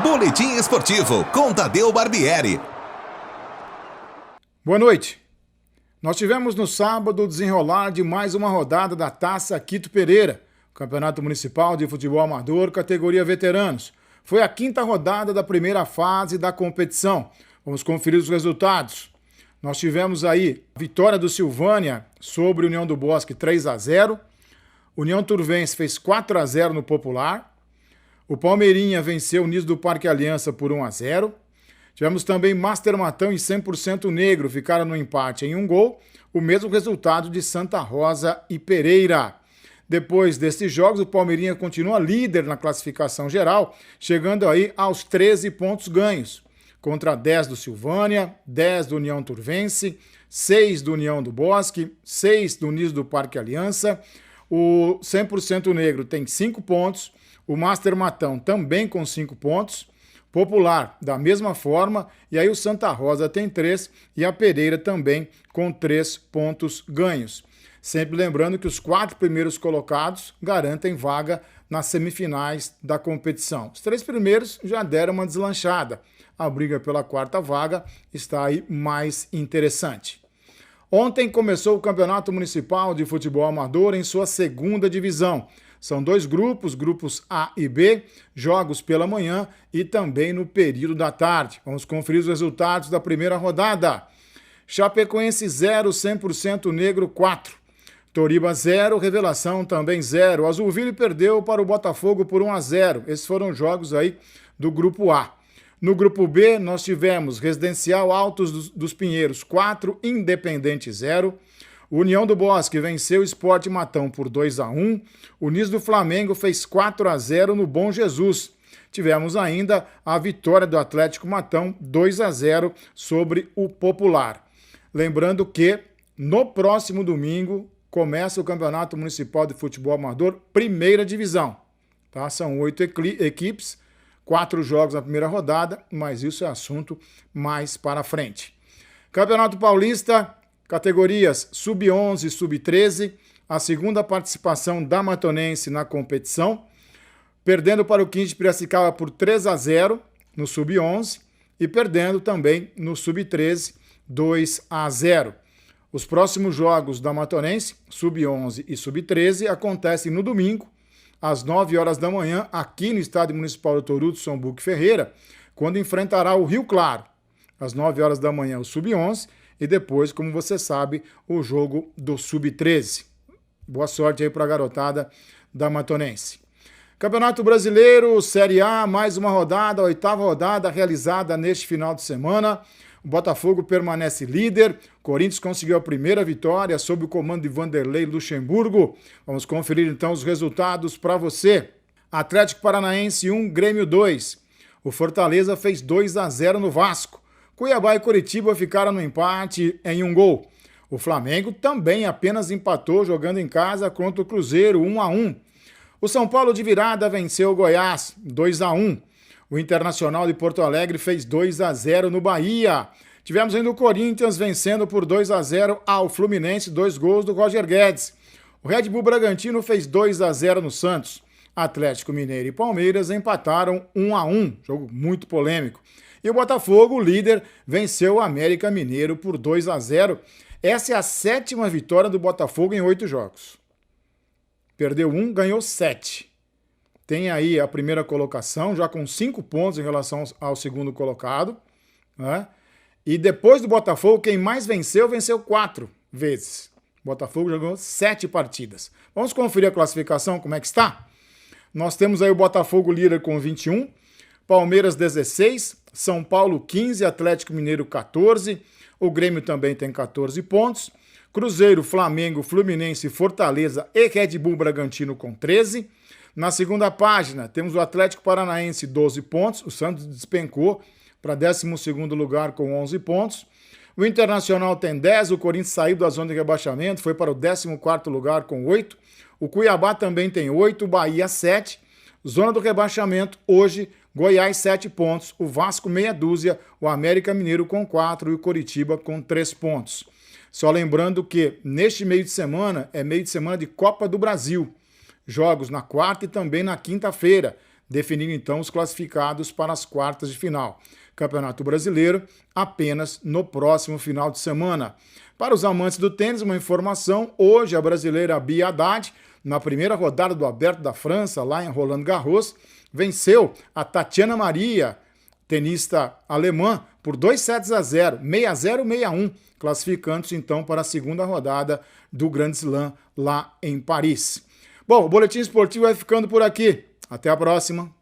Boletim Esportivo com Tadeu Barbieri. Boa noite. Nós tivemos no sábado o desenrolar de mais uma rodada da Taça Quito Pereira, Campeonato Municipal de Futebol Amador, categoria veteranos. Foi a quinta rodada da primeira fase da competição. Vamos conferir os resultados. Nós tivemos aí a vitória do Silvânia sobre União do Bosque 3-0. União Turvense fez 4-0 no Popular. O Palmeirinha venceu o Niso do Parque Aliança por 1-0. Tivemos também Master Matão e 100% Negro, ficaram no empate em 1 gol. O mesmo resultado de Santa Rosa e Pereira. Depois desses jogos, o Palmeirinha continua líder na classificação geral, chegando aí aos 13 pontos ganhos. Contra 10 do Silvânia, 10 do União Turvense, 6 do União do Bosque, 6 do Niso do Parque Aliança. O 100% Negro tem 5 pontos. O Master Matão também com 5 pontos. Popular da mesma forma. E aí o Santa Rosa tem 3 e a Pereira também com 3 pontos ganhos. Sempre lembrando que os 4 primeiros colocados garantem vaga nas semifinais da competição. Os 3 primeiros já deram uma deslanchada. A briga pela 4ª vaga está aí mais interessante. Ontem começou o Campeonato Municipal de Futebol Amador em sua 2ª divisão. São 2 grupos, grupos A e B, jogos pela manhã e também no período da tarde. Vamos conferir os resultados da primeira rodada. Chapecoense 0, 100% Negro 4. Toriba 0, Revelação também 0. Azulville perdeu para o Botafogo por 1-0. Esses foram os jogos aí do grupo A. No grupo B, nós tivemos Residencial Altos dos Pinheiros 4, Independente 0. União do Bosque venceu o Sport Matão por 2-1. O Niso do Flamengo fez 4-0 no Bom Jesus. Tivemos ainda a vitória do Atlético Matão 2-0 sobre o Popular. Lembrando que no próximo domingo começa o Campeonato Municipal de Futebol Amador, primeira divisão. Tá? São 8 equipes, 4 jogos na primeira rodada, mas isso é assunto mais para frente. Campeonato Paulista, categorias Sub-11 e Sub-13, a 2ª participação da Matonense na competição, perdendo para o 15 de Piracicaba por 3-0 no Sub-11 e perdendo também no Sub-13 2-0. Os próximos jogos da Matonense, Sub-11 e Sub-13, acontecem no domingo, às 9 horas da manhã, aqui no Estádio Municipal do Toruto, São Buque Ferreira, quando enfrentará o Rio Claro. Às 9 horas da manhã, o Sub-11, e depois, como você sabe, o jogo do Sub-13. Boa sorte aí para a garotada da Matonense. Campeonato Brasileiro, Série A, mais uma rodada, a 8ª rodada realizada neste final de semana. O Botafogo permanece líder. Corinthians conseguiu a primeira vitória sob o comando de Vanderlei Luxemburgo. Vamos conferir então os resultados para você. Atlético Paranaense 1, Grêmio 2. O Fortaleza fez 2-0 no Vasco. Cuiabá e Coritiba ficaram no empate em 1 gol. O Flamengo também apenas empatou jogando em casa contra o Cruzeiro 1-1. O São Paulo de virada venceu o Goiás 2-1. O Internacional de Porto Alegre fez 2-0 no Bahia. Tivemos ainda o Corinthians vencendo por 2-0 ao Fluminense, 2 gols do Roger Guedes. O Red Bull Bragantino fez 2-0 no Santos. Atlético Mineiro e Palmeiras empataram 1-1, jogo muito polêmico. E o Botafogo, líder, venceu o América Mineiro por 2-0. Essa é a 7ª vitória do Botafogo em 8 jogos. Perdeu 1, ganhou 7. Tem aí a primeira colocação, já com 5 pontos em relação ao segundo colocado. Né? E depois do Botafogo, quem mais venceu, venceu 4 vezes. O Botafogo jogou 7 partidas. Vamos conferir a classificação, como é que está? Nós temos aí o Botafogo líder com 21, Palmeiras 16, São Paulo 15, Atlético Mineiro 14, o Grêmio também tem 14 pontos, Cruzeiro, Flamengo, Fluminense, Fortaleza e Red Bull Bragantino com 13. Na segunda página, temos o Atlético Paranaense, 12 pontos. O Santos despencou para 12º lugar com 11 pontos. O Internacional tem 10, o Corinthians saiu da zona de rebaixamento, foi para o 14º lugar com 8. O Cuiabá também tem 8, o Bahia 7. Zona do rebaixamento, hoje, Goiás 7 pontos, o Vasco meia dúzia, o América Mineiro com 4 e o Coritiba com 3 pontos. Só lembrando que neste meio de semana é meio de semana de Copa do Brasil. Jogos na quarta e também na quinta-feira. definindo então os classificados para as quartas de final. Campeonato Brasileiro apenas no próximo final de semana. Para os amantes do tênis, uma informação: hoje a brasileira Bia Haddad, na primeira rodada do Aberto da França, lá em Roland Garros, venceu a Tatiana Maria, tenista alemã, por 2-0, 6-0, 6-1, classificando-se então para a segunda rodada do Grand Slam lá em Paris. Bom, o Boletim Esportivo vai ficando por aqui. Até a próxima.